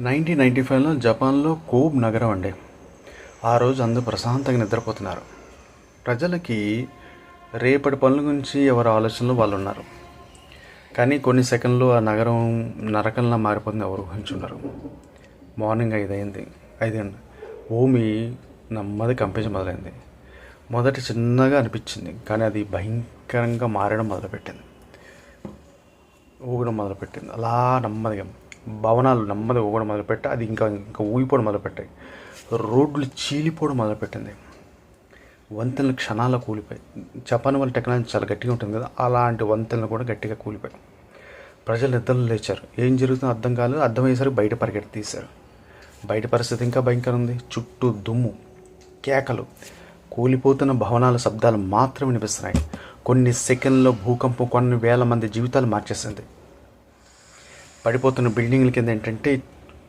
1995లో జపాన్లో కోబ్ నగరం అండి. ఆ రోజు అందరూ ప్రశాంతంగా నిద్రపోతున్నారు. ప్రజలకి రేపటి పనుల గురించి ఎవరి ఆలోచనలు వాళ్ళు ఉన్నారు. కానీ కొన్ని సెకండ్లు ఆ నగరం నరకంలా మారిపోతుంది ఎవరు ఊహించుండరు. మార్నింగ్ 5 అయింది. 5 భూమి నెమ్మది కంపించడం మొదలైంది. మొదట చిన్నగా అనిపించింది, కానీ అది భయంకరంగా మారడం మొదలుపెట్టింది. ఊగడం మొదలుపెట్టింది. అలా నెమ్మదిగా భవనాలు నెమ్మదిగా ఊగడం మొదలుపెట్టి అది ఇంకా ఇంకా ఊగిపోవడం మొదలుపెట్టాయి. రోడ్లు చీలిపోవడం మొదలుపెట్టింది. వంతెనలు క్షణాల్లో కూలిపోయి, జపాన్ వాళ్ళ టెక్నాలజీ చాలా గట్టిగా ఉంటుంది కదా, అలాంటి వంతెనలు కూడా గట్టిగా కూలిపోయాయి. ప్రజలు నిద్రలు లేచారు. ఏం జరుగుతుందో అర్థం కాలేదు. అర్థమయ్యేసరికి బయట పరిగెత్తి తీశారు. బయట పరిస్థితి ఇంకా భయంకరం ఉంది. చుట్టూ దుమ్ము, కేకలు, కూలిపోతున్న భవనాల శబ్దాలు మాత్రం వినిపిస్తున్నాయి. కొన్ని సెకండ్లో భూకంపం కొన్ని వేల మంది జీవితాలు మార్చేసింది. పడిపోతున్న బిల్డింగ్ల కింద ఏంటంటే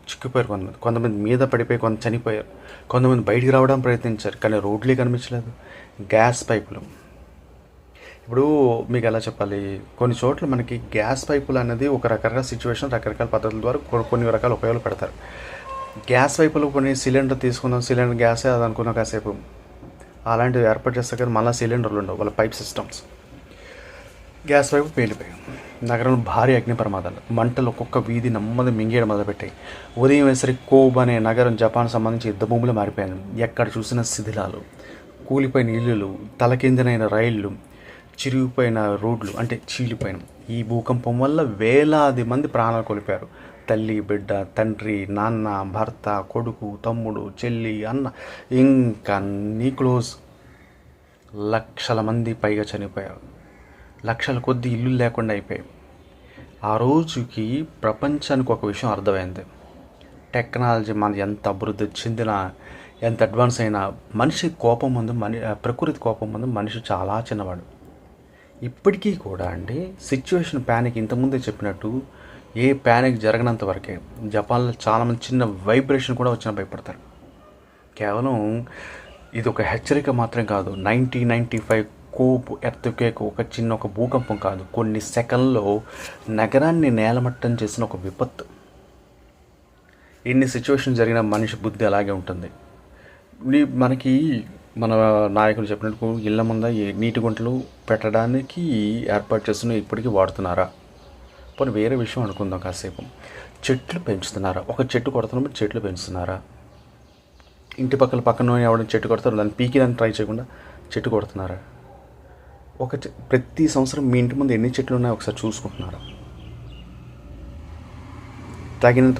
చిక్కిపోయారు. కొంతమంది మీద పడిపోయి కొంత చనిపోయారు. కొంతమంది బయటికి రావడానికి ప్రయత్నించారు, కానీ రోడ్లే కనిపించలేదు. గ్యాస్ పైపులు, ఇప్పుడు మీకు ఎలా చెప్పాలి, కొన్ని చోట్ల మనకి గ్యాస్ పైపులు అనేది ఒక రకరకాల సిచ్యువేషన్, రకరకాల పద్ధతుల ద్వారా కొన్ని రకాల ఉపయోగాలు పెడతారు. గ్యాస్ పైపులు కొన్ని సిలిండర్ తీసుకుందాం, సిలిండర్ గ్యాసే అది అనుకున్న కాసేపు అలాంటివి ఏర్పాటు చేస్తారు, కానీ మళ్ళీ సిలిండర్లు ఉండవు, వాళ్ళ పైప్ సిస్టమ్స్. గ్యాస్ పైపు పేలిపోయాయి. నగరంలో భారీ అగ్ని ప్రమాదాలు, మంటలు ఒక్కొక్క వీధి నెమ్మది మింగేయడం మొదలుపెట్టాయి. ఉదయం వేసరికి కోబ్ అనే నగరం జపాన్ సంబంధించి యుద్ధ భూములు మారిపోయింది. ఎక్కడ చూసిన శిథిలాలు, కూలిపోయిన ఇల్లులు, తలకిందనైన రైళ్లు, చిరిగిపోయిన రోడ్లు, అంటే చీలిపోయిన. ఈ భూకంపం వల్ల వేలాది మంది ప్రాణాలు కోల్పోయారు. తల్లి, బిడ్డ, తండ్రి, నాన్న, భర్త, కొడుకు, తమ్ముడు, చెల్లి, అన్న, ఇంకా అన్నీ క్లోజ్. లక్షల మంది పైగా చనిపోయారు. లక్షల కొద్ది ఇల్లు లేకుండా అయిపోయాయి. ఆ రోజుకి ప్రపంచానికి ఒక విషయం అర్థమైంది. టెక్నాలజీ మన ఎంత అభివృద్ధి చెందినా, ఎంత అడ్వాన్స్ అయినా, మనిషి కోపం ముందు ప్రకృతి కోపం ముందు మనిషి చాలా చిన్నవాడు. ఇప్పటికీ కూడా అండి సిచ్యువేషన్ ప్యానిక్, ఇంతకుముందే చెప్పినట్టు ఏ ప్యానిక్ జరగనంత వరకే. జపాన్లో చాలామంది చిన్న వైబ్రేషన్ కూడా వచ్చినా భయపడతారు. కేవలం ఇది ఒక హెచ్చరిక మాత్రం కాదు. 1995 కోబ్ ఎర్త్క్వేక్ ఒక భూకంపం కాదు, కొన్ని సెకండ్లో నగరాన్ని నేలమట్టం చేసిన ఒక విపత్తు. ఎన్ని సిచ్యువేషన్ జరిగిన మనిషి బుద్ధి అలాగే ఉంటుంది. మనకి మన నాయకులు చెప్పినట్టు ఇళ్ళ ముంద నీటి గుంటలు పెట్టడానికి ఏర్పాటు చేస్తున్న ఇప్పటికీ వాడుతున్నారా? పోనీ వేరే విషయం అనుకుందాం కాసేపు. చెట్లు పెంచుతున్నారా? ఒక చెట్టు కొడుతున్నప్పుడు చెట్లు పెంచుతున్నారా? ఇంటి పక్కన ఎవరైనా చెట్టు కొడతారు, దాన్ని పీకిదాన్ని ట్రై చేయకుండా చెట్టు కొడుతున్నారా? ప్రతి సంవత్సరం మీ ఇంటి ముందు ఎన్ని చెట్లు ఉన్నాయో ఒకసారి చూసుకుంటున్నారా? తగినంత